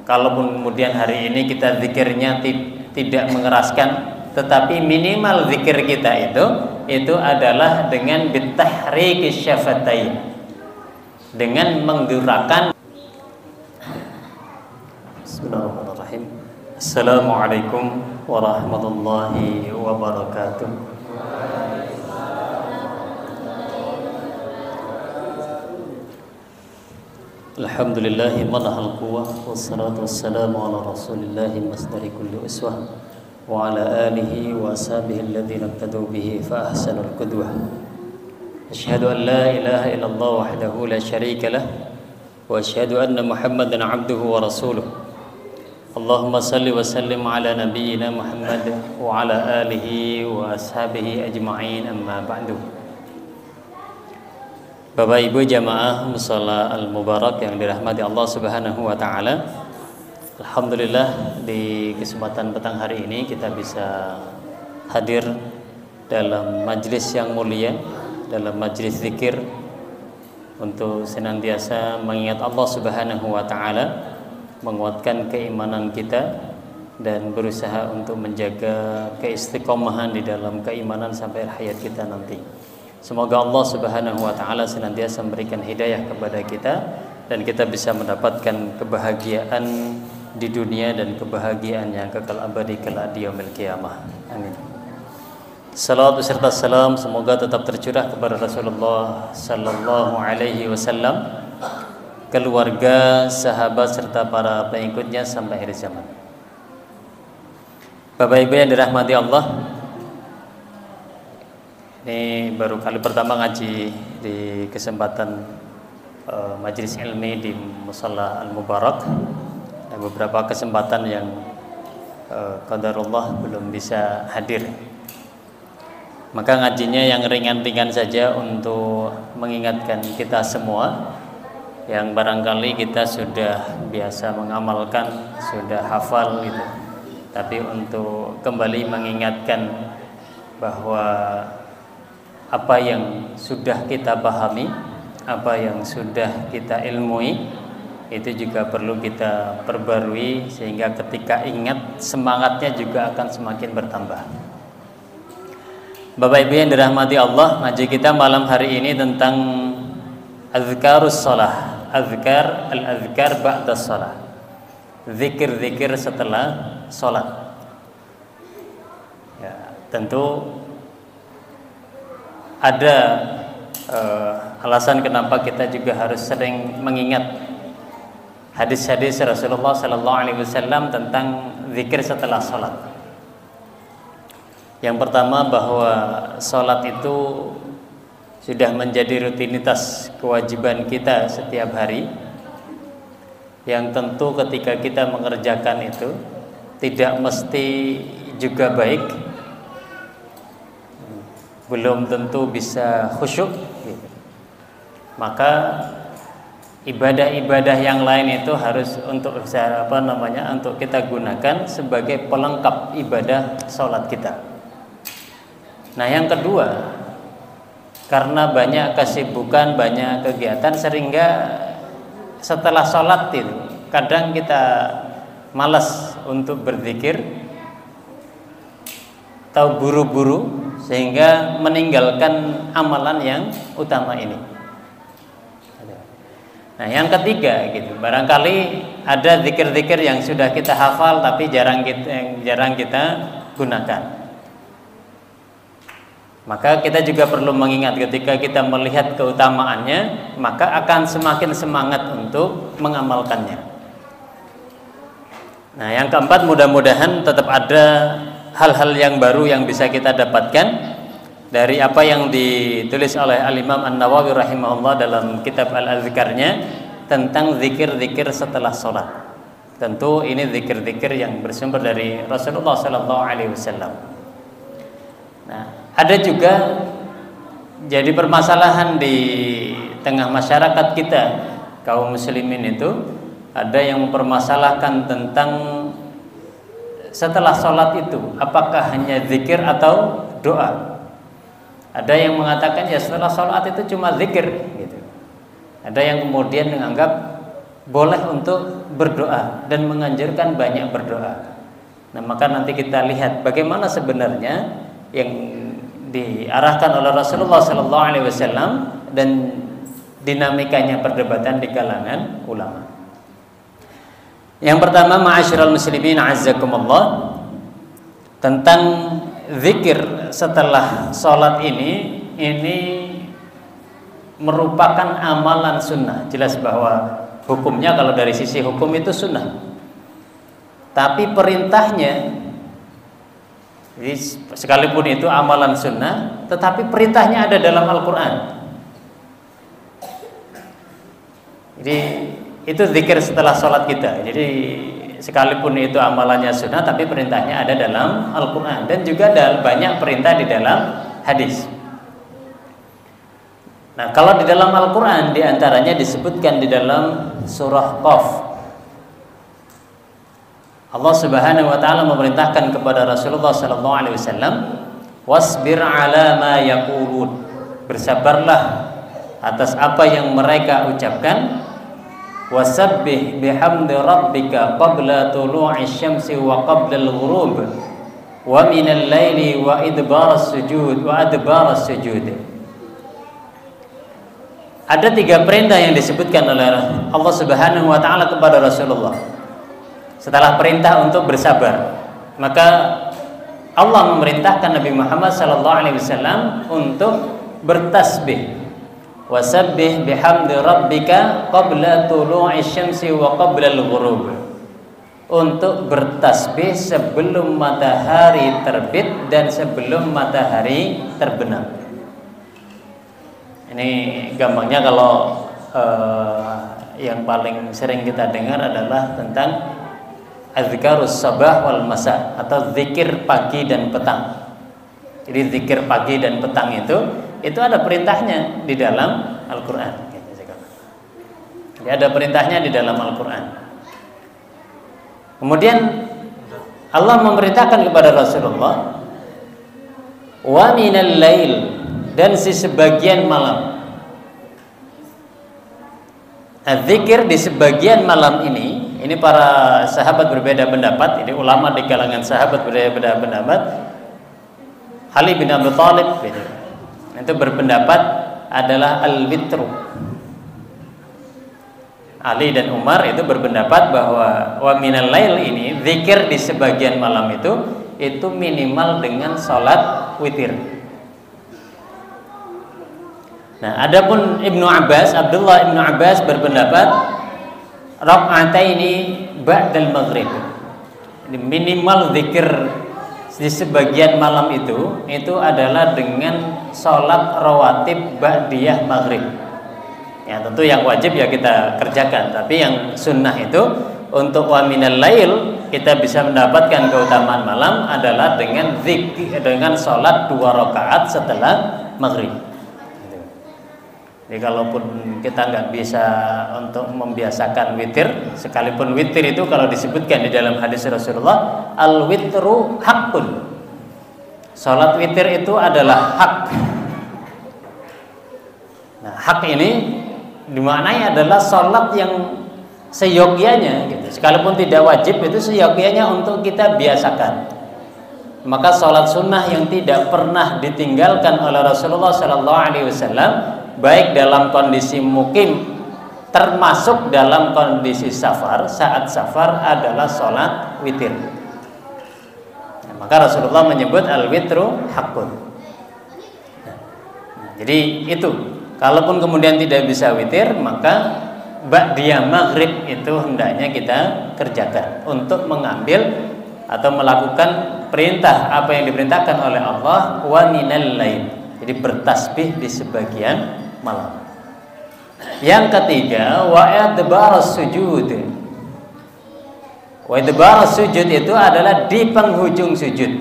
kalaupun kemudian hari ini kita zikirnya tidak mengeraskan, tetapi minimal zikir kita itu adalah dengan bitahrik syafatain, dengan menggerakkan. Bismillahirrahmanirrahim. Assalamualaikum warahmatullahi wabarakatuh. Alhamdulillahi manahal quwwah wassalatu wassalamu ala rasulillahi masdari kulli uswah wa ala alihi wa ashabihi alladhina iqtadu bihi fa ahsanul qudwah. Asyhadu an la ilaha illallah wahdahu la syarika lah wa asyhadu anna Muhammadan abduhu wa rasuluh. Allahumma salli wa sallim ala nabiyyina Muhammad wa ala alihi wa ashabihi ajma'in, amma ba'du. Bapak Ibu jamaah mushola al-mubarak yang dirahmati Allah Subhanahu wa taala. Alhamdulillah di kesempatan petang hari ini kita bisa hadir dalam majlis yang mulia, dalam majlis zikir untuk senantiasa mengingat Allah Subhanahu wa taala, menguatkan keimanan kita dan berusaha untuk menjaga keistiqomahan di dalam keimanan sampai hayat kita nanti. Semoga Allah Subhanahu wa taala senantiasa memberikan hidayah kepada kita dan kita bisa mendapatkan kebahagiaan di dunia dan kebahagiaan yang kekal abadi kelak di yaumil qiyamah. Amin. Salawat beserta salam semoga tetap tercurah kepada Rasulullah sallallahu alaihi wasallam, keluarga, sahabat serta para pengikutnya sampai akhir zaman. Bapak Ibu yang dirahmati Allah, ini baru kali pertama ngaji di kesempatan majelis ilmi di Mushola Al-Mubarak, dan beberapa kesempatan yang qadarullah belum bisa hadir. Maka ngajinya yang ringan-ringan saja untuk mengingatkan kita semua yang barangkali kita sudah biasa mengamalkan, sudah hafal gitu. Tapi untuk kembali mengingatkan bahwa apa yang sudah kita pahami, apa yang sudah kita ilmui, itu juga perlu kita perbarui sehingga ketika ingat semangatnya juga akan semakin bertambah. Bapak Ibu yang dirahmati Allah, ngaji kita malam hari ini tentang azkarus shalah, al-azkar ba'da shalah, zikir-zikir setelah sholat. Ya, tentu ada alasan kenapa kita juga harus sering mengingat hadis-hadis Rasulullah sallallahu alaihi wasallam tentang zikir setelah sholat. Yang pertama bahwa sholat itu sudah menjadi rutinitas kewajiban kita setiap hari, yang tentu ketika kita mengerjakan itu tidak mesti juga baik, belum tentu bisa khusyuk gitu. Maka ibadah-ibadah yang lain itu harus untuk untuk kita gunakan sebagai pelengkap ibadah sholat kita. Nah yang kedua, karena banyak kesibukan, banyak kegiatan, sehingga setelah sholat itu kadang kita malas untuk berzikir atau buru-buru sehingga meninggalkan amalan yang utama ini. Nah yang ketiga gitu, barangkali ada zikir-zikir yang sudah kita hafal tapi jarang kita gunakan. Maka kita juga perlu mengingat ketika kita melihat keutamaannya, maka akan semakin semangat untuk mengamalkannya. Nah yang keempat, mudah-mudahan tetap ada hal-hal yang baru yang bisa kita dapatkan dari apa yang ditulis oleh Al-Imam An-Nawawi rahimahullah dalam kitab Al-Azkarnya tentang zikir-zikir setelah sholat. Tentu ini zikir-zikir yang bersumber dari Rasulullah sallallahu alaihi wasallam. Nah, ada juga jadi permasalahan di tengah masyarakat kita, kaum muslimin itu ada yang mempermasalahkan tentang setelah sholat itu apakah hanya zikir atau doa. Ada yang mengatakan ya setelah sholat itu cuma zikir gitu. Ada yang kemudian menganggap boleh untuk berdoa dan menganjurkan banyak berdoa. Nah, maka nanti kita lihat bagaimana sebenarnya yang diarahkan oleh Rasulullah SAW dan dinamikanya perdebatan di kalangan ulama. Yang pertama, ma'asyiral muslimin azzakumullah, tentang zikir setelah sholat ini merupakan amalan sunnah. Jelas bahwa hukumnya kalau dari sisi hukum itu sunnah, tapi perintahnya, jadi sekalipun itu amalan sunnah, tetapi perintahnya ada dalam Al-Quran. Jadi itu zikir setelah sholat kita. Jadi sekalipun itu amalannya sunnah, tapi perintahnya ada dalam Al-Quran, dan juga ada banyak perintah di dalam hadis. Nah, kalau di dalam Al-Quran diantaranya disebutkan di dalam surah Qaf, Allah Subhanahu wa taala memerintahkan kepada Rasulullah sallallahu alaihi wasallam, wasbir ala ma yaqulun, bersabarlah atas apa yang mereka ucapkan, wasabbih bihamdi rabbika qabla tulu'i syamsi wa qabla al-ghurub wa minal laili wa idbaras sujud wa adbaras sujud. Ada 3 perintah yang disebutkan oleh Allah Subhanahu wa taala kepada Rasulullah setelah perintah untuk bersabar. Maka Allah memerintahkan Nabi Muhammad sallallahu alaihi wasallam untuk bertasbih. Wasabbih bihamdi rabbika qabla tulu'i syamsi wa qabla al-ghurub, untuk bertasbih sebelum matahari terbit dan sebelum matahari terbenam. Ini gampangnya kalau yang paling sering kita dengar adalah tentang azkarus sabah wal masa, atau zikir pagi dan petang. Jadi zikir pagi dan petang itu ada perintahnya di dalam Al-Quran. Jadi ada perintahnya di dalam Al-Quran. Kemudian Allah memerintahkan kepada Rasulullah, wa minal lail, dan di sebagian malam. Nah, zikir di sebagian malam ini para sahabat berbeda pendapat. Ini ulama di kalangan sahabat berbeda pendapat. Ali bin Abi Thalib itu berpendapat adalah al-witru. Ali dan Umar itu berpendapat bahwa wa minal lail ini, zikir di sebagian malam itu minimal dengan salat witir. Nah, adapun Abdullah Ibnu Abbas berpendapat raka'ataini ba'dal maghrib. Jadi minimal zikir di sebagian malam itu adalah dengan sholat rawatib ba'diyah maghrib. Ya, tentu yang wajib ya kita kerjakan, tapi yang sunnah itu untuk wa minal lail kita bisa mendapatkan keutamaan malam adalah dengan zikir, dengan sholat 2 rakaat setelah maghrib. Jadi kalaupun kita nggak bisa untuk membiasakan witir, sekalipun witir itu kalau disebutkan di dalam hadis Rasulullah, al-witru haqqun, salat witir itu adalah hak. Nah, hak ini dimaknai adalah salat yang seyogyanya gitu. Sekalipun tidak wajib, itu seyogyanya untuk kita biasakan. Maka salat sunnah yang tidak pernah ditinggalkan oleh Rasulullah SAW, baik dalam kondisi mukim termasuk dalam kondisi safar, saat safar, adalah sholat witir. Nah, maka Rasulullah menyebut al-witru haqqun. Jadi itu, kalaupun kemudian tidak bisa witir, maka ba'diyah maghrib itu hendaknya kita kerjakan untuk mengambil atau melakukan perintah apa yang diperintahkan oleh Allah, wa minal lail. Jadi bertasbih di sebagian malam. Yang ketiga, wa adbaras sujud. Wa adbaras sujud itu adalah di penghujung sujud.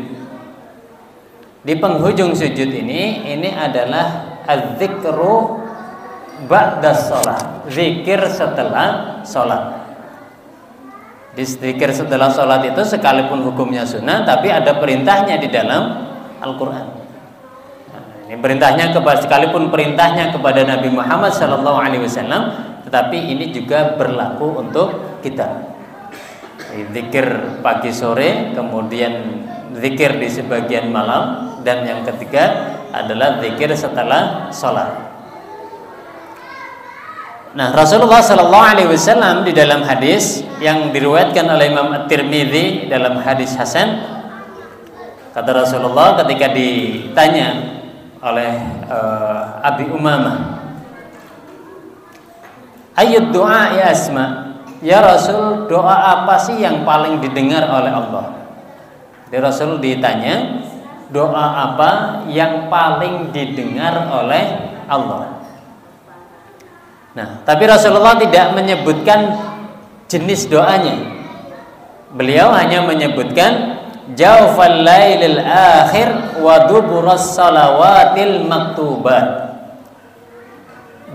Di penghujung sujud ini adalah az-zikru ba'da shalah, zikir setelah salat. Zikir setelah salat itu sekalipun hukumnya sunnah, tapi ada perintahnya di dalam Al-Quran. Ini perintahnya kepada, sekalipun perintahnya kepada Nabi Muhammad SAW, tetapi ini juga berlaku untuk kita. Zikir pagi sore, kemudian zikir di sebagian malam, dan yang ketiga adalah zikir setelah sholat. Nah, Rasulullah Shallallahu Alaihi Wasallam di dalam hadis yang diriwayatkan oleh Imam At-Tirmidzi dalam hadis hasan, kata Rasulullah ketika ditanya oleh Abi Umamah, ayyud doa ya asma, ya Rasul, doa apa sih yang paling didengar oleh Allah? Jadi Rasul ditanya, doa apa yang paling didengar oleh Allah? Nah, tapi Rasulullah tidak menyebutkan jenis doanya. Beliau hanya menyebutkan jawfal lailil akhir wa duburas salawatil maktubat.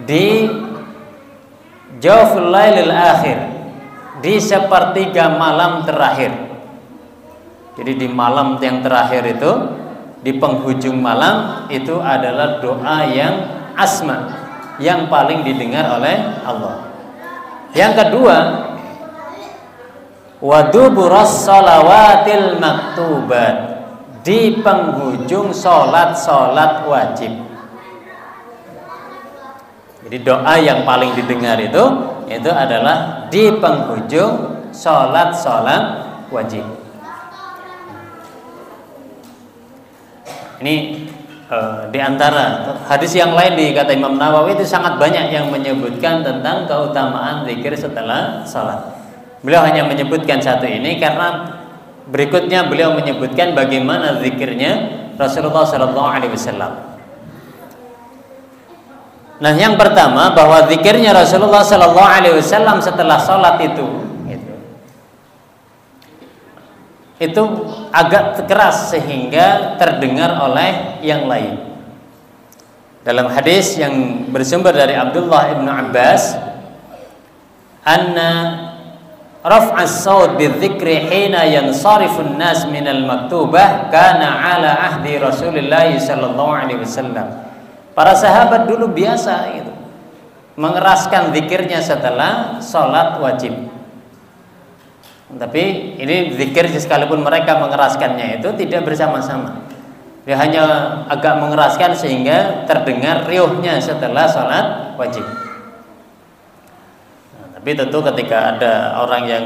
Di jawful lailil akhir, di sepertiga malam terakhir. Jadi di malam yang terakhir itu, di penghujung malam itu adalah doa yang asma, yang paling didengar oleh Allah. Yang kedua, waduburas salawatil maktubat, di penghujung sholat wajib. Jadi doa yang paling didengar itu adalah di penghujung sholat wajib. Ini di antara hadis yang lain, di kata Imam Nawawi itu sangat banyak yang menyebutkan tentang keutamaan zikir setelah salat. Beliau hanya menyebutkan satu ini karena berikutnya beliau menyebutkan bagaimana zikirnya Rasulullah SAW. Nah, yang pertama bahwa zikirnya Rasulullah SAW setelah salat itu agak keras sehingga terdengar oleh yang lain. Dalam hadis yang bersumber dari Abdullah ibn Abbas, anna raf'as saut bidzikri hina yansarifun nas minal maktubah kana ala ahdi Rasulillah sallallahu alaihi wasallam. Para sahabat dulu biasa mengeraskan zikirnya setelah salat wajib. Tapi ini zikir sekalipun mereka mengeraskannya itu tidak bersama-sama. Dia hanya agak mengeraskan sehingga terdengar riuhnya setelah sholat wajib. Nah, tapi tentu ketika ada orang yang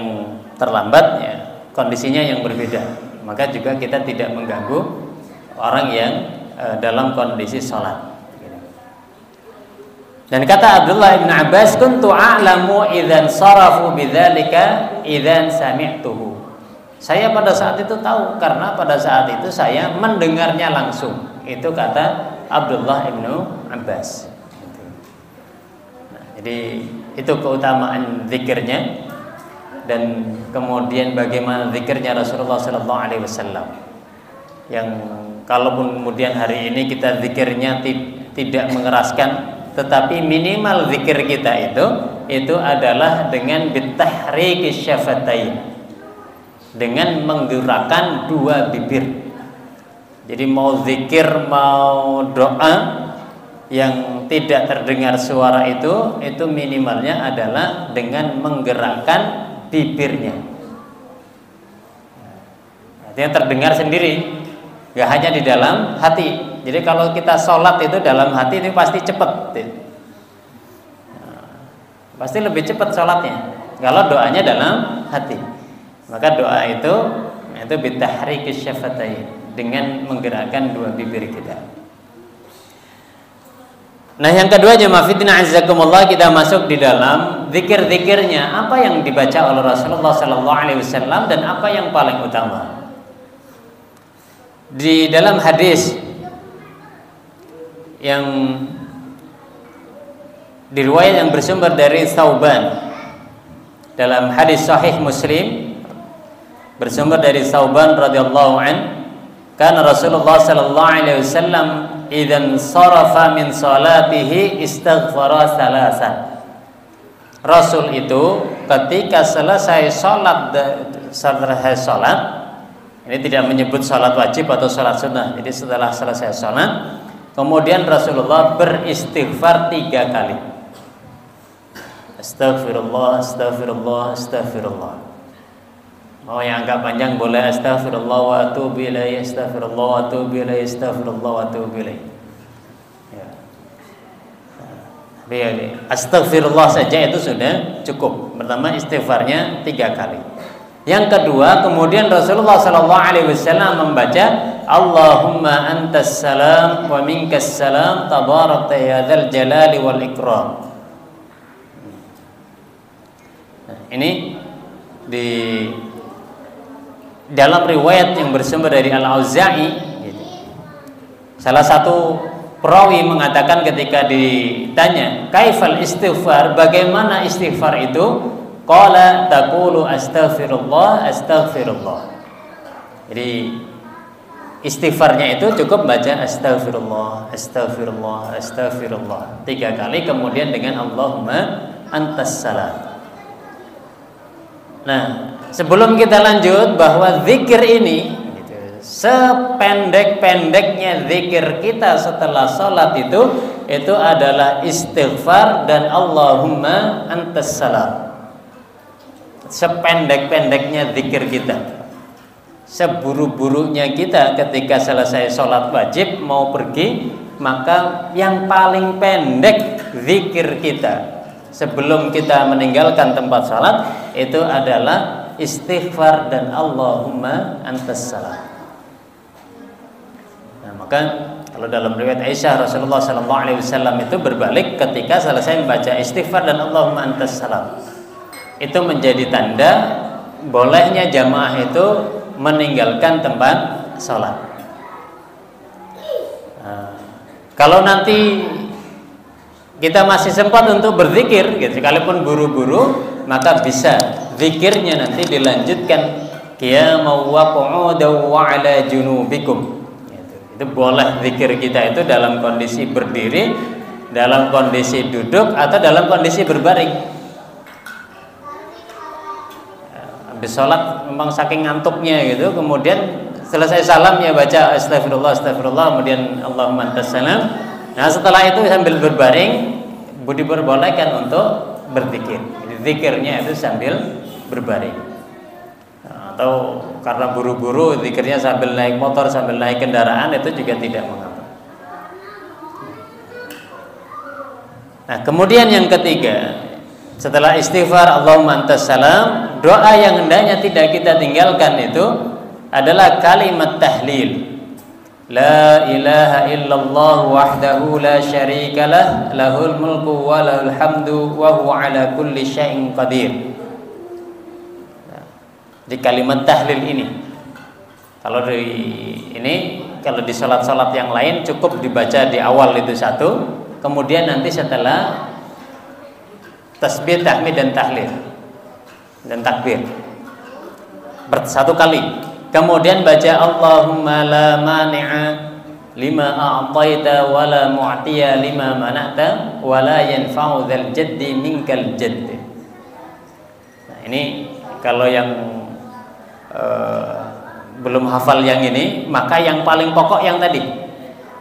terlambat, ya, kondisinya yang berbeda. Maka juga kita tidak mengganggu orang yang dalam kondisi sholat. Dan kata Abdullah bin Abbas, kuntu a'lamu idzan sarafu bidzalika idzan sami'tuhu. Saya pada saat itu tahu karena pada saat itu saya mendengarnya langsung. Itu kata Abdullah bin Abbas. Nah, jadi itu keutamaan zikirnya dan kemudian bagaimana zikirnya Rasulullah sallallahu alaihi wasallam. Yang kalaupun kemudian hari ini kita zikirnya tidak mengeraskan, tetapi minimal zikir kita itu adalah dengan bitahriki syafatain, dengan menggerakkan dua bibir. Jadi mau zikir mau doa yang tidak terdengar suara itu minimalnya adalah dengan menggerakkan bibirnya. Artinya terdengar sendiri, gak hanya di dalam hati. Jadi kalau kita sholat itu dalam hati itu pasti cepat, pasti lebih cepat sholatnya. Kalau doanya dalam hati, maka doa itu bitahriki syafatain, dengan menggerakkan dua bibir kita. Nah, yang kedua, jemaah fillah azzakumullah, kita masuk di dalam zikir-zikirnya, apa yang dibaca oleh Rasulullah SAW dan apa yang paling utama. Di dalam hadis yang diriwayat yang bersumber dari Thauban, dalam hadis sahih Muslim bersumber dari Thauban radhiyallahu an, kana Rasulullah sallallahu alaihi wasallam idzan sarafa min salatihi istaghfara thalathan. Rasul itu ketika selesai salat, ini tidak menyebut salat wajib atau salat sunnah. Jadi setelah selesai salat, kemudian Rasulullah beristighfar 3 kali. Astaghfirullah, astaghfirullah, astaghfirullah. Mau yang agak panjang boleh astaghfirullah wa atubu ilaih, astaghfirullah wa atubu ilaih, astaghfirullah wa atubu ilaih. Ya. Astaghfirullah saja itu sudah cukup. Pertama istighfarnya 3 kali. Yang kedua, kemudian Rasulullah SAW membaca Allahumma antas salam wa minkas salam tabarakta ya dzal jalali wal ikram. Nah, ini di dalam riwayat yang bersumber dari Al-Auza'i gitu. Salah satu perawi mengatakan ketika ditanya kaifal istighfar, bagaimana istighfar itu, qala taqulu astaghfirullah astaghfirullah. Jadi istighfarnya itu cukup baca astaghfirullah astaghfirullah astaghfirullah 3 kali, kemudian dengan Allahumma antas salam. Nah, sebelum kita lanjut, bahwa zikir ini gitu, sependek-pendeknya zikir kita setelah sholat itu adalah istighfar dan Allahumma antas salam. Sependek-pendeknya zikir kita, seburu-burunya kita ketika selesai sholat wajib mau pergi, maka yang paling pendek zikir kita sebelum kita meninggalkan tempat sholat itu adalah istighfar dan Allahumma antas salam. Nah, maka kalau dalam riwayat Aisyah, Rasulullah SAW itu berbalik ketika selesai membaca istighfar dan Allahumma antas salam. Itu menjadi tanda bolehnya jamaah itu meninggalkan tempat sholat. Nah, kalau nanti kita masih sempat untuk berzikir, gitu, sekalipun buru-buru, maka bisa zikirnya nanti dilanjutkan qiyaman wa qu'udan wa 'ala junubikum. Itu boleh zikir kita itu dalam kondisi berdiri, dalam kondisi duduk, atau dalam kondisi berbaring. Habis sholat memang saking ngantuknya gitu, kemudian selesai salam ya baca astagfirullah astagfirullah, kemudian Allahumma antas salam. Nah, setelah itu sambil berbaring diperbolehkan untuk berzikir. Jadi zikirnya itu sambil berbaring. Nah, atau karena buru-buru zikirnya sambil naik motor, sambil naik kendaraan, itu juga tidak mengapa. Nah, kemudian yang ketiga, setelah istighfar Allahumma antas salam, doa yang hendaknya tidak kita tinggalkan itu adalah kalimat tahlil. La ilaha illallah wahdahu la syarikalah, lahul mulku wa lahul hamdu wa huwa ala kulli syai'in qadir. Nah, di kalimat tahlil ini, kalau di salat-salat yang lain cukup dibaca di awal itu satu, kemudian nanti setelah tasbih, tahmid dan tahlil dan takbir satu kali. Kemudian baca Allahumma la mani'a lima a'taita wa la mu'tiya lima mana'ta wa la yanfa'u dzal jaddi minkal jadd. Nah, ini kalau yang belum hafal yang ini, maka yang paling pokok yang tadi.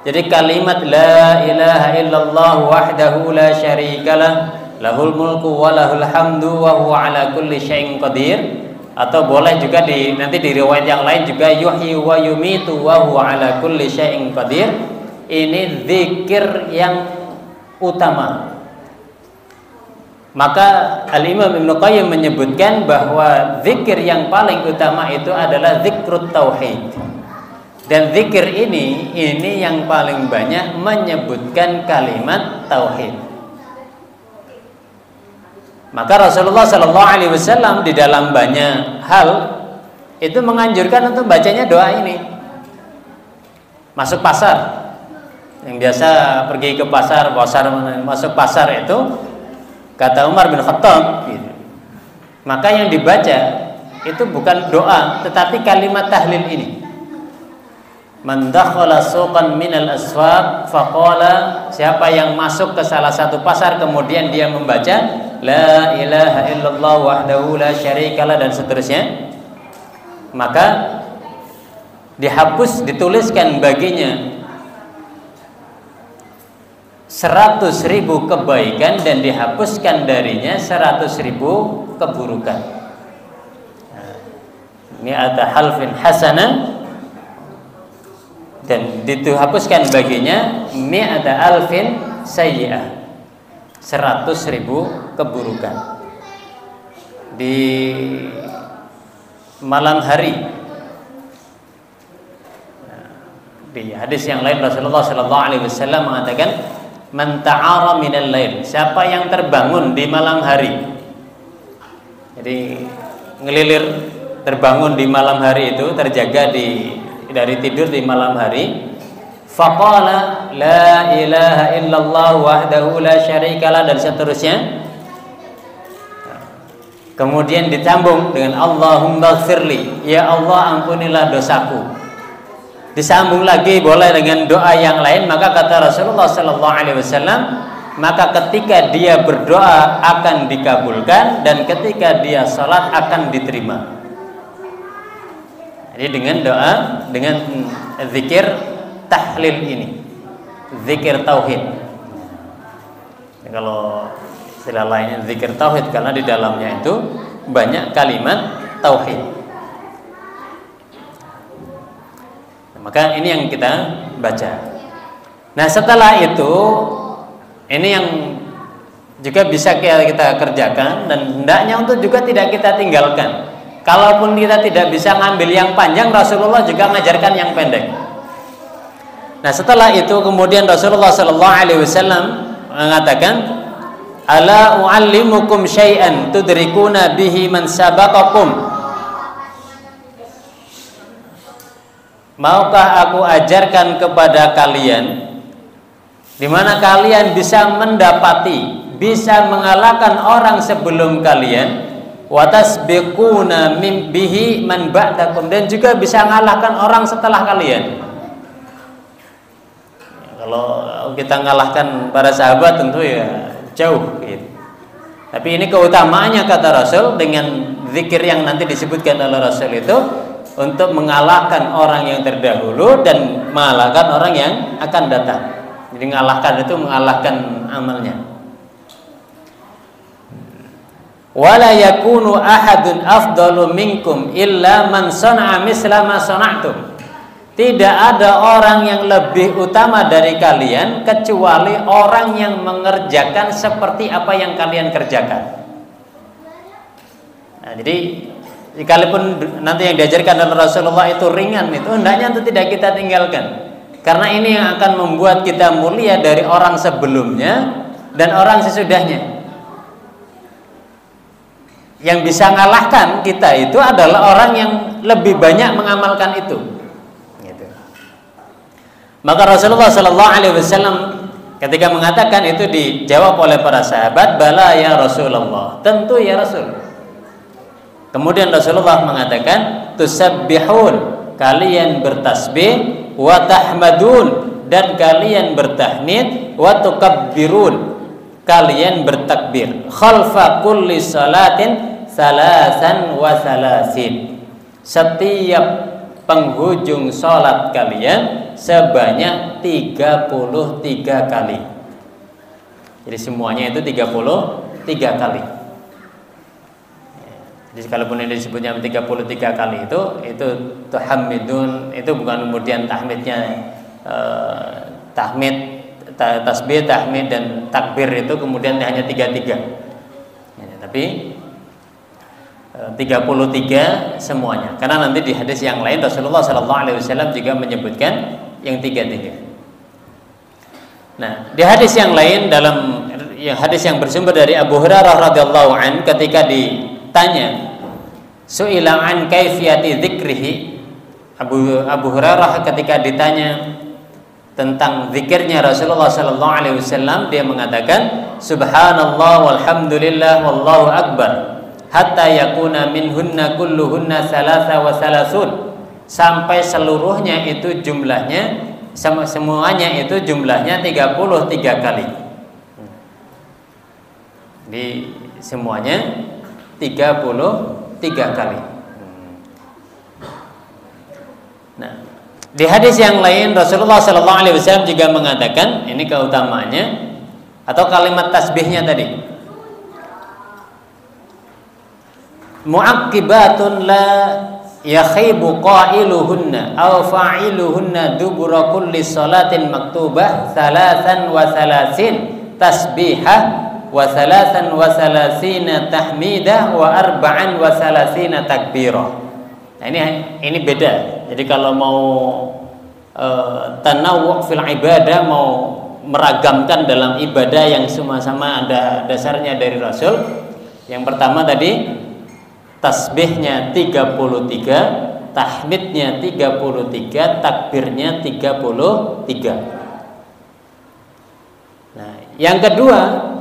Jadi kalimat la ilaha illallah wahdahu la syarikalah, lahul mulku wa lahul hamdu wa huwa ala kulli syai'in qadir. Atau boleh juga nanti di riwayat yang lain juga yuhyi wa yumitu wa huwa ala kulli syai'in qadir. Ini zikir yang utama. Maka Al-Imam Ibnu Qayyim menyebutkan bahwa zikir yang paling utama itu adalah zikrut tauhid. Dan zikir ini yang paling banyak menyebutkan kalimat tauhid. Maka Rasulullah SAW di dalam banyak hal itu menganjurkan untuk bacanya doa ini. Masuk pasar, yang biasa pergi ke pasar, masuk pasar itu kata Umar bin Khattab gitu. Maka yang dibaca itu bukan doa, tetapi kalimat tahlil ini. Man dakhala suqan minal aswaq faqala, siapa yang masuk ke salah satu pasar kemudian dia membaca la ilaha illallah wahdahu la syarikalah dan seterusnya, maka dituliskan baginya 100.000 kebaikan dan dihapuskan darinya 100.000 keburukan. Ini ada halfin hasanah dan dihapuskan baginya mi'ata alfin sayyi'ah, 100.000 keburukan. Di malam hari, di hadis yang lain Rasulullah sallallahu alaihi wasallam mengatakan, man ta'ara minal lail, siapa yang terbangun di malam hari, jadi ngelilir terbangun di malam hari itu, terjaga dari tidur di malam hari, faqala la ilaha illallah wahdahu la syarikalah, dan seterusnya. Kemudian ditambung dengan Allahumma ighfirli, ya Allah ampunilah dosaku. Disambung lagi boleh dengan doa yang lain. Maka kata Rasulullah sallallahu alaihi wasallam, maka ketika dia berdoa akan dikabulkan dan ketika dia salat akan diterima. Jadi dengan doa, dengan zikir tahlil ini, zikir tauhid. Kalau istilah lainnya zikir tauhid karena di dalamnya itu banyak kalimat tauhid. Maka ini yang kita baca. Nah setelah itu, ini yang juga bisa kita kerjakan dan hendaknya untuk juga tidak kita tinggalkan. Kalaupun kita tidak bisa ngambil yang panjang, Rasulullah juga mengajarkan yang pendek. Nah setelah itu kemudian Rasulullah sallallahu alaihi wasallam mengatakan, ala u'allimukum syai'an tudrikuna bihi man sabaqakum. Maukah aku ajarkan kepada kalian di mana kalian bisa mendapati, bisa mengalahkan orang sebelum kalian, wa tasbiquna min bihi man ba'dakum, dan juga bisa mengalahkan orang setelah kalian. Kalau kita mengalahkan para sahabat tentu ya jauh gitu. Tapi ini keutamaannya kata Rasul dengan zikir yang nanti disebutkan oleh Rasul itu, untuk mengalahkan orang yang terdahulu dan mengalahkan orang yang akan datang. Jadi mengalahkan itu mengalahkan amalnya. Wala yakunu ahadun afdalu minkum illa man sana'a misla ma sana'tum. Tidak ada orang yang lebih utama dari kalian kecuali orang yang mengerjakan seperti apa yang kalian kerjakan. Nah, jadi sekalipun nanti yang diajarkan oleh Rasulullah itu ringan, itu hendaknya itu tidak kita tinggalkan. Karena ini yang akan membuat kita mulia dari orang sebelumnya dan orang sesudahnya. Yang bisa mengalahkan kita itu adalah orang yang lebih banyak mengamalkan itu. Gitu. Maka Rasulullah sallallahu alaihi wasallam ketika mengatakan itu dijawab oleh para sahabat, bala ya Rasulullah, tentu ya Rasul. Kemudian Rasulullah mengatakan, tusabbihun, kalian bertasbih, wa tahmadun, dan kalian bertahmid, wa tukabbirun, kalian bertakbir, khalfa kulli salatin salasan wa salasin, setiap penghujung salat kalian sebanyak 33 kali. Jadi semuanya itu 33 kali. Jadi kalaupun ini disebutnya 33 kali itu tuhammidun, itu bukan kemudian tahmidnya tahmid, tasbih, tahmid dan takbir itu kemudian hanya 33. Ya, tapi 33 semuanya. Karena nanti di hadis yang lain Rasulullah sallallahu alaihi wasallam juga menyebutkan yang 33. Nah, di hadis yang lain dalam hadis yang bersumber dari Abu Hurairah radhiyallahu an, ketika ditanya su'ila an kaifiyati dzikrihi, Abu Hurairah ketika ditanya tentang zikirnya Rasulullah sallallahu alaihi wasallam, dia mengatakan subhanallah walhamdulillah wallahu akbar hatta yakuna minhunna kulluhunna salasa wa salasun, sampai seluruhnya itu jumlahnya, semuanya itu jumlahnya 33 kali. Di semuanya 33 kali. Nah, Di hadis yang lain Rasulullah Sallallahu Alaihi Wasallam juga mengatakan, ini keutamaannya atau kalimat tasbihnya tadi, mu'aqqibatun la yakhibu qailuhunna aw fa'iluhunna dubura kulli salatin maktubah thalathan wa thalathin tasbihah wa thalathan wa thalathina tahmidah wa arba'an wa thalathina takbirah. Nah, ini beda. Jadi kalau mau tanawwu' fil ibadah, mau meragamkan dalam ibadah yang sama-sama ada dasarnya dari Rasul, yang pertama tadi tasbihnya 33, tahmidnya 33, takbirnya 33. Nah, yang kedua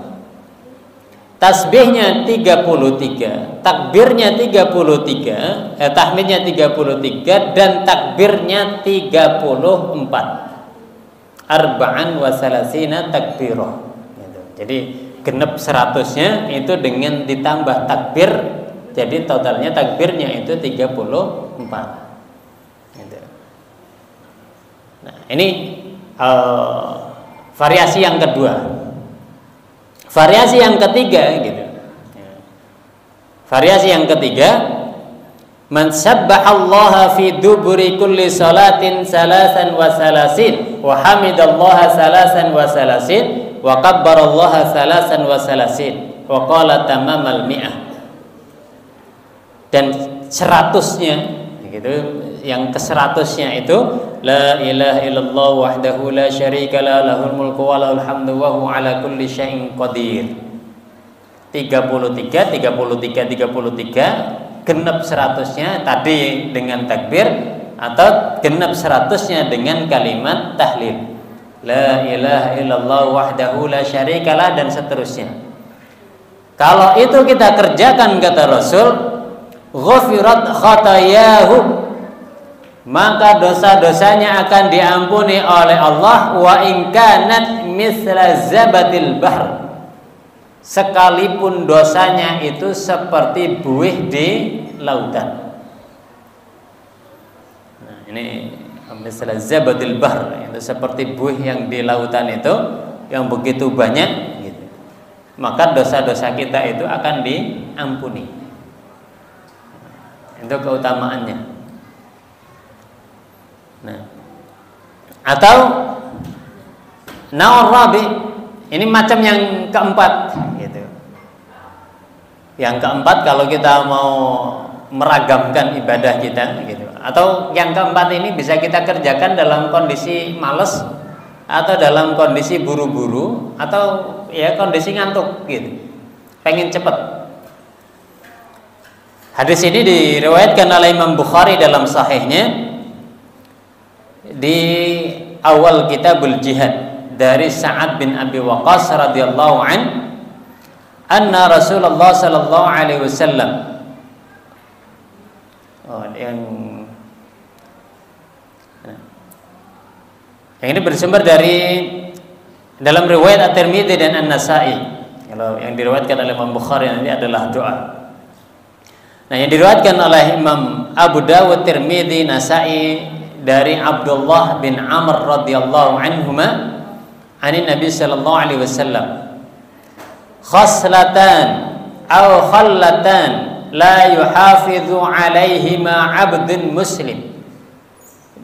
tasbihnya 33, takbirnya 33, tahmidnya 33 dan takbirnya 34. Arba'an wa salasina takbirah. Gitu. Jadi genep 100-nya itu dengan ditambah takbir, jadi totalnya takbirnya itu 34. Gitu. Nah, ini variasi yang kedua. Variasi yang ketiga gitu. Variasi yang ketiga, man sabbahallaha fi duburi kulli salatin salasan wa salasin wa hamidallaha salasan wa salasin wa kabbarallaha salasan wa salasin wa qala tamamal mi'ah. Dan 100-nya gitu, yang ke-100-nya itu la ilaha illallah wahdahu la syarika la lahul mulku wa lahul hamdu wa huwa ala kulli syai'in qadir. 33 genep 100-nya tadi dengan takbir atau genep 100-nya dengan kalimat tahlil la ilaha illallah wahdahu la syarika la dan seterusnya. Kalau itu kita kerjakan, kata Rasul, ghufirat khatayahu, maka dosa-dosanya akan diampuni oleh Allah, wa in kanat misla zabatil bahr, sekalipun dosanya itu seperti buih di lautan. Nah, ini misla zabatil bahr, itu seperti buih yang di lautan itu yang begitu banyak gitu. Maka dosa-dosa kita itu akan diampuni. Itu keutamaannya. Nah, atau naur rabi, ini macam yang keempat gitu. Yang keempat kalau kita mau meragamkan ibadah kita gitu. Atau yang keempat ini bisa kita kerjakan dalam kondisi males atau dalam kondisi buru-buru atau ya kondisi ngantuk gitu. Pengen cepet. Hadis ini diriwayatkan oleh Imam Bukhari dalam sahihnya di awal kitabul jihad dari Sa'ad bin Abi Waqqas radhiyallahu an, anna Rasulullah sallallahu alaihi wasallam, yang ini bersumber dari dalam riwayat At-Tirmidzi dan An-Nasa'i. Kalau yang diriwayatkan oleh Imam Bukhari ini adalah doa. Nah, yang diriwayatkan oleh Imam Abu Dawud, Tirmidzi, Nasa'i dari Abdullah bin Amr radhiyallahu anhuma, ani Nabi sallallahu alaihi wasallam, khaslatan aw khallatan la yuhafidhu alaihima 'abdun muslim.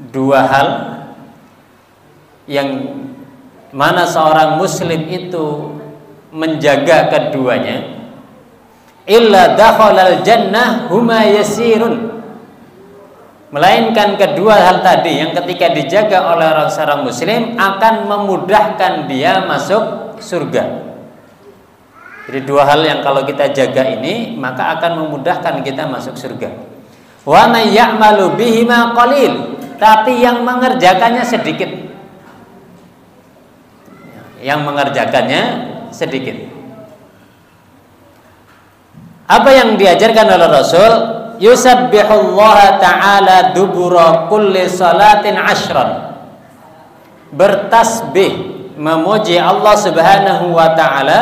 Dua hal yang mana seorang muslim itu menjaga keduanya, illa dakhalal jannah huma yasirun, melainkan kedua hal tadi yang ketika dijaga oleh seorang muslim akan memudahkan dia masuk surga. Jadi dua hal yang kalau kita jaga ini maka akan memudahkan kita masuk surga. Wa may ya'malu bihima qalil, tapi yang mengerjakannya sedikit. Yang mengerjakannya sedikit. Apa yang diajarkan oleh Rasul? Yusabbihullaha ta'ala dubura kulli salatin ashran, bertasbih memuji Allah subhanahu wa ta'ala,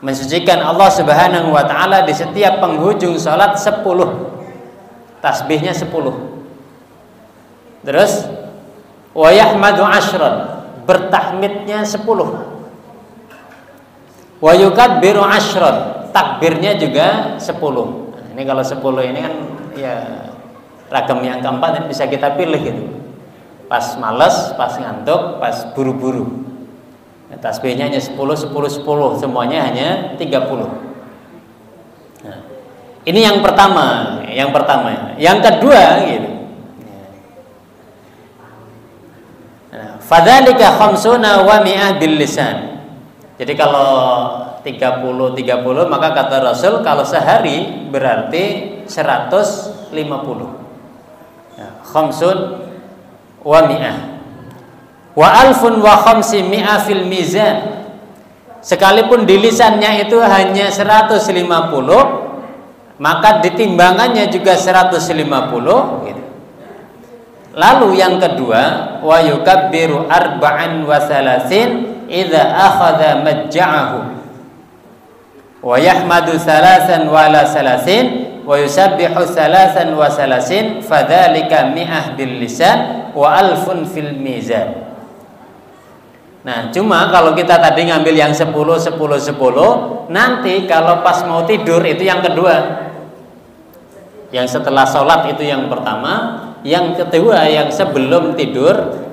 mensucikan Allah subhanahu wa ta'ala di setiap penghujung salat 10. Tasbihnya 10. Terus wa yahmadu 'ashran, bertahmidnya 10. Wa yukabbiru 'ashran, takbirnya juga 10. Nah, ini kalau 10 ini kan ya ragam yang keempat ini bisa kita pilih gitu. Pas males, pas ngantuk, pas buru-buru. Ya, tasbihnya hanya 10, 10, 10, semuanya hanya 30. Nah, ini yang pertama. Yang kedua gitu. Nah, fadzalika khamsuna wa mi'ah bil lisan. Jadi kalau 30 maka kata Rasul kalau sehari berarti 150. Ya, khamsun wa mi'ah wa alfun wa khamsi mi'ah fil mizan. Sekalipun di lisannya itu hanya 150, maka di timbangannya juga 150 gitu. Lalu yang kedua, wa yukabbiru arba'an wa thalathin idza akhadha majja'ahu wa yahmadu thalathan wa la thalathin wa yusabbihu thalathan wa thalathin fadzalika mi'ah bil lisan wa alfun fil mizan. Nah, cuma kalau kita tadi ngambil yang 10, 10, 10, nanti kalau pas mau tidur itu yang kedua. Yang setelah sholat itu yang pertama, yang kedua yang sebelum tidur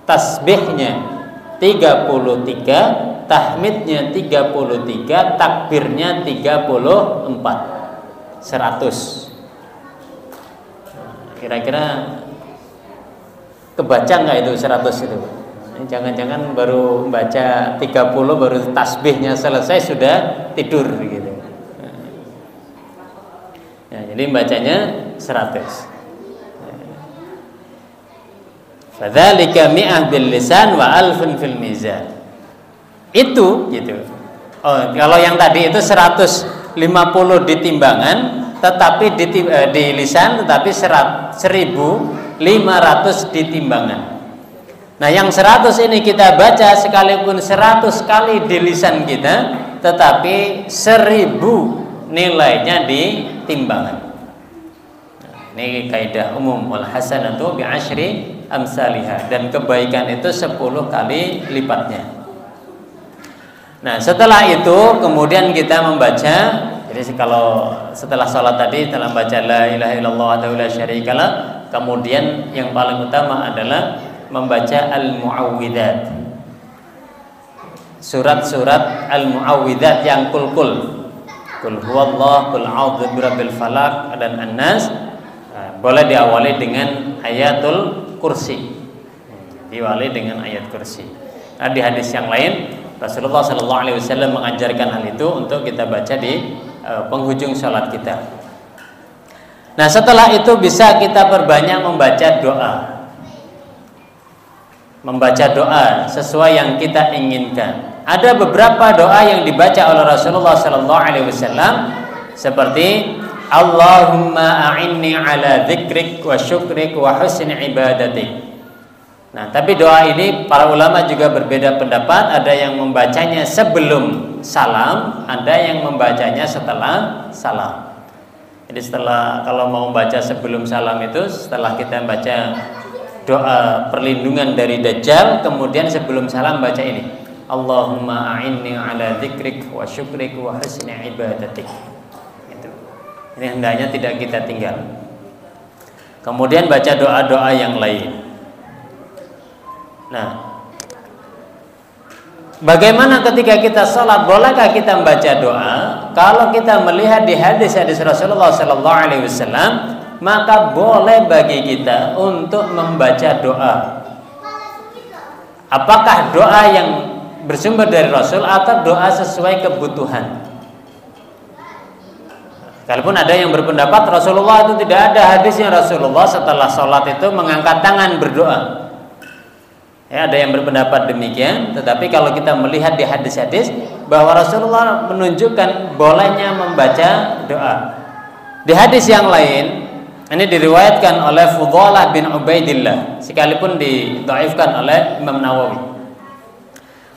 tasbihnya 33, tahmidnya 33, takbirnya 34, 100. Kira-kira kebaca nggak itu 100 itu? Jangan-jangan baru baca 30 baru tasbihnya selesai sudah tidur gitu. Ya, jadi bacanya 100. Fadzalika mi'ah bil lisan wa alfun fil mizan. Itu gitu. Oh, kalau yang tadi itu 150 di timbangan, tetapi di lisan tetapi 1500 di timbangan. Nah, yang 100 ini kita baca sekalipun 100 kali di lisan kita, tetapi 1000 nilainya di timbangan. Nah, ini kaidah umum, wal hasanatu bi asyri amsalihah, dan kebaikan itu 10 kali lipatnya. Nah, setelah itu kemudian kita membaca. Jadi kalau setelah sholat tadi telah membaca la ilaha illallah wa la syarikalah, kemudian yang paling utama adalah membaca al-mu'awwidzat. Surat-surat al-mu'awwidzat yang kul-kul. Qul huwallah, qul a'udzu birabbil falaq dan an-nas. Boleh diawali dengan ayatul kursi. Diawali dengan ayat kursi. Nah, di hadis yang lain Rasulullah sallallahu alaihi wasallam mengajarkan hal itu untuk kita baca di penghujung salat kita. Nah, setelah itu bisa kita perbanyak membaca doa. Membaca doa sesuai yang kita inginkan. Ada beberapa doa yang dibaca oleh Rasulullah sallallahu alaihi wasallam seperti Allahumma a'inni ala dzikrik wa syukrik wa husni ibadatik. Nah, tapi doa ini para ulama juga berbeda pendapat. Ada yang membacanya sebelum salam, ada yang membacanya setelah salam. Jadi kalau mau membaca sebelum salam itu setelah kita baca doa perlindungan dari Dajjal, kemudian sebelum salam baca ini. Allahumma a'inni ala dzikrik wa syukrik wa husni ibadatik. Itu. Ini hendaknya tidak kita tinggal. Kemudian baca doa-doa yang lain. Nah, bagaimana ketika kita sholat? Bolehkah kita membaca doa? Kalau kita melihat di hadis-hadis Rasulullah sallallahu alaihi wasallam, maka boleh bagi kita untuk membaca doa. Apakah doa yang bersumber dari Rasul atau doa sesuai kebutuhan? Kalaupun ada yang berpendapat Rasulullah itu tidak ada hadisnya Rasulullah setelah sholat itu mengangkat tangan berdoa. Ya, ada yang berpendapat demikian. Tetapi kalau kita melihat di hadis-hadis bahwa Rasulullah menunjukkan bolehnya membaca doa. Di hadis yang lain ini diriwayatkan oleh Fudhalah bin Ubaidillah, sekalipun didhaifkan oleh Imam Nawawi.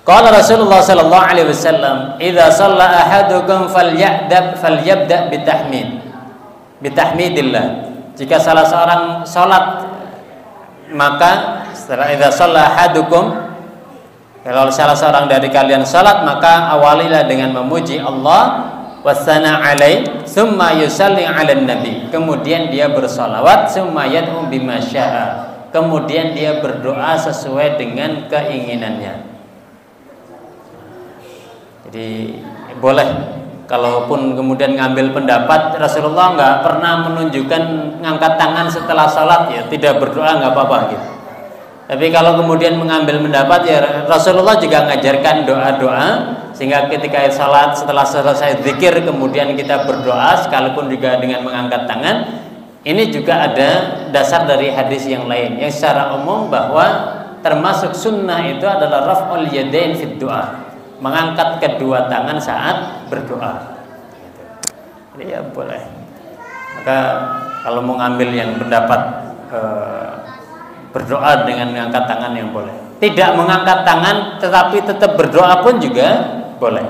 Qala Rasulullah sallallahu alaihi wasallam, "Idza shalla ahadukum falyabda bitahmidillah." Jika salah seorang sholat, maka setelah idza shalla ahadukum, kalau salah seorang dari kalian sholat, maka awalilah dengan memuji Allah wasana alai, summa yusalli ala nabi, kemudian dia bersolawat, summa yad'u bima syaa, kemudian dia berdoa sesuai dengan keinginannya. Jadi boleh. Kalaupun kemudian ngambil pendapat, Rasulullah nggak pernah menunjukkan ngangkat tangan setelah sholat, ya tidak berdoa nggak apa-apa gitu. Tapi kalau kemudian mengambil pendapat, ya Rasulullah juga mengajarkan doa-doa, sehingga ketika sholat setelah selesai zikir kemudian kita berdoa sekalipun juga dengan mengangkat tangan. Ini juga ada dasar dari hadis yang lain yang secara umum bahwa termasuk sunnah itu adalah raf'ul yadain fid du'a, mengangkat kedua tangan saat berdoa. Jadi ya boleh. Maka kalau mau ngambil yang pendapat berdoa dengan mengangkat tangan yang boleh. Tidak mengangkat tangan tetapi tetap berdoa pun juga boleh.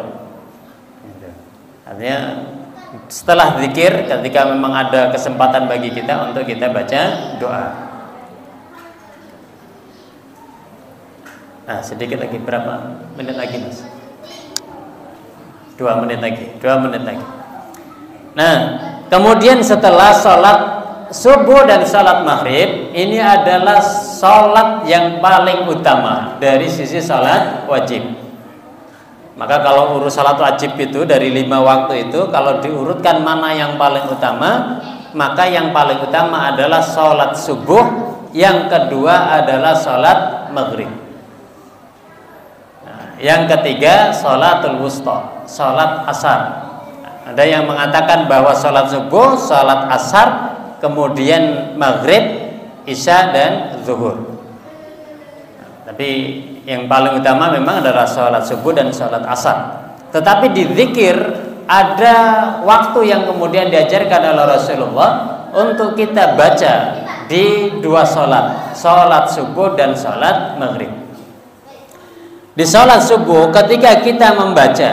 Artinya setelah zikir, ketika memang ada kesempatan bagi kita untuk kita baca doa. Nah, sedikit lagi, berapa menit lagi Mas? 2 menit lagi. Nah, kemudian setelah sholat subuh dan sholat maghrib, ini adalah sholat yang paling utama dari sisi sholat wajib. Maka kalau urus sholat wajib itu dari 5 waktu itu, kalau diurutkan mana yang paling utama, maka yang paling utama adalah sholat subuh, yang kedua adalah sholat maghrib. Yang ketiga sholatul wusta, sholat asar. Ada yang mengatakan bahwa sholat subuh, sholat asar, kemudian maghrib, isya dan zuhur. Tapi yang paling utama memang adalah sholat subuh dan sholat asar. Tetapi di zikir ada waktu yang kemudian diajarkan oleh Rasulullah untuk kita baca di 2 sholat, sholat subuh dan sholat maghrib. Di sholat subuh ketika kita membaca,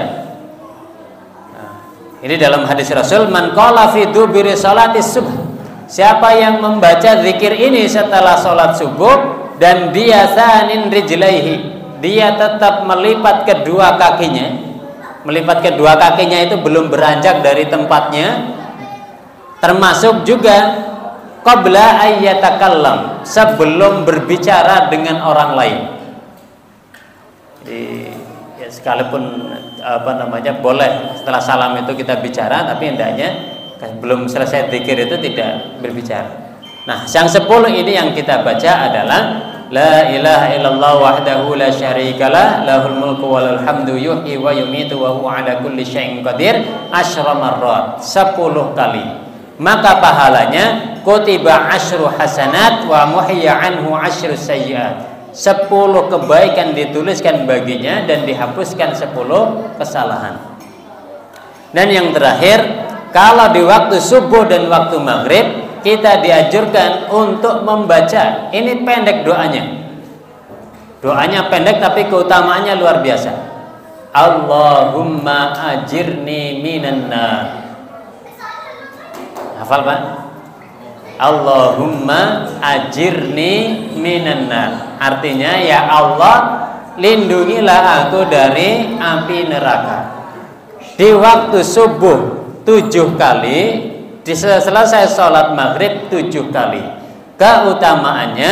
ini dalam hadis Rasul, man qala fi duburi sholatis subuh, siapa yang membaca zikir ini setelah sholat subuh dan dia sanin rijlaihi, dia tetap melipat kedua kakinya. Melipat kedua kakinya itu belum beranjak dari tempatnya, termasuk juga qabla ayyatakallam, sebelum berbicara dengan orang lain. Jadi ya sekalipun boleh setelah salam itu kita bicara, tapi hendaknya belum selesai zikir itu tidak berbicara. Nah, yang 10 ini yang kita baca adalah la ilaha illallah wahdahu la syarikalah, lahul mulku walal hamdu yuhyi wa yumitu wa huwa ala kulli syai'in qadir, 10 marrat, 10 kali. Maka pahalanya kutiba 10 hasanat wa muhiyya anhu 10 sayyi'at. 10 kebaikan dituliskan baginya dan dihapuskan 10 kesalahan. Dan yang terakhir, kalau di waktu subuh dan waktu maghrib kita dianjurkan untuk membaca, ini pendek doanya. Doanya pendek tapi keutamaannya luar biasa. Allahumma ajirni minan nar. Hafal Pak? Allahumma ajirni minan nar. Artinya, ya Allah, lindungilah aku dari api neraka. Di waktu subuh 7 kali, selesai sholat maghrib 7 kali. Keutamaannya,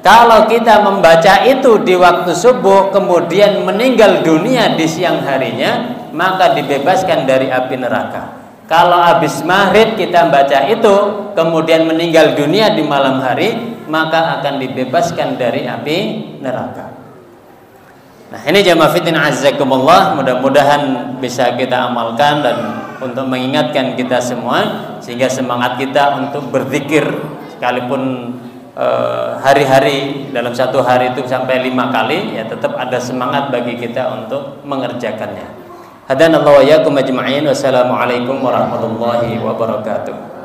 kalau kita membaca itu di waktu subuh kemudian meninggal dunia di siang harinya, maka dibebaskan dari api neraka. Kalau habis maghrib kita baca itu kemudian meninggal dunia di malam hari, maka akan dibebaskan dari api neraka. Nah, ini jamaah fitin azzakumullah, mudah-mudahan bisa kita amalkan dan untuk mengingatkan kita semua sehingga semangat kita untuk berzikir sekalipun hari-hari dalam satu hari itu sampai 5 kali, ya tetap ada semangat bagi kita untuk mengerjakannya. Hadanallahu wa iyyakum ajma'in. Wassalamualaikum warahmatullahi wabarakatuh.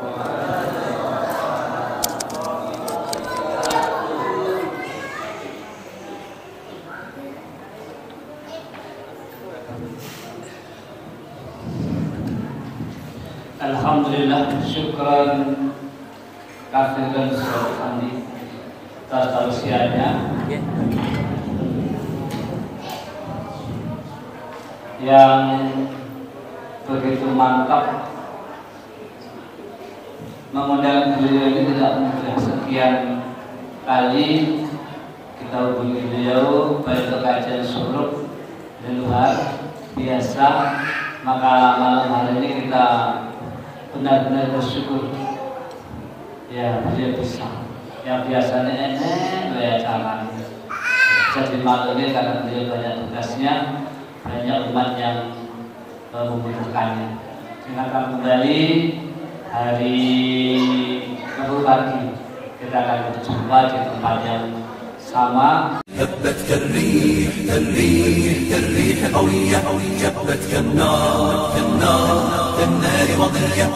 Alhamdulillah, syukran Kartikan Ustaz Andi atas tausiahnya yang begitu mantap, mengundang beliau ini tidak mudah. Sekian kali kita hubungi beliau baik ke kajian suruk di luar biasa, maka malam hari ini kita benar-benar bersyukur ya beliau bisa yang biasanya enak ya cara jadi malam ini karena beliau banyak tugasnya, banyak umat yang membutuhkannya. Silakan kembali hari Rabu pagi kita akan berjumpa di tempat yang sama. هبت كالريح كالريح كالريح قوية جبت كالنار كالنار كالنار وضية